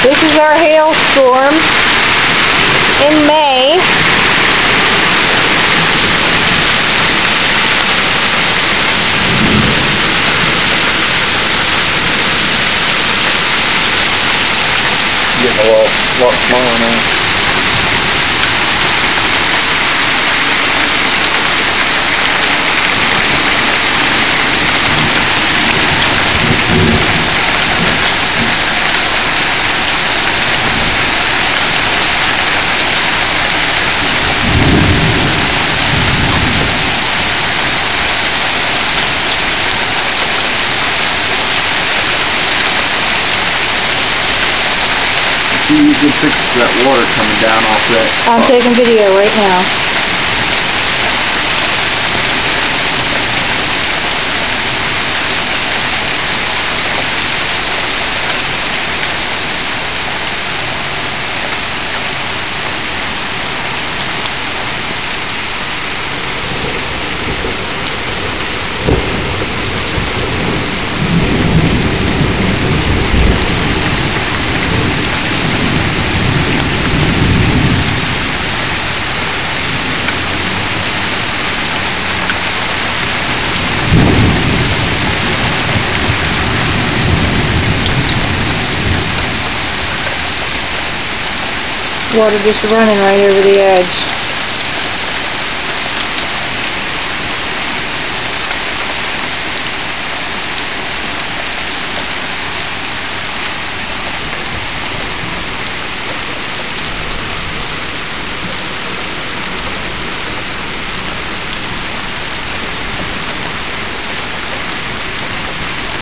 This is our hailstorm in May. Getting a lot smaller now. You can fix that water coming down off that. I'm taking video right now. Water just running right over the edge.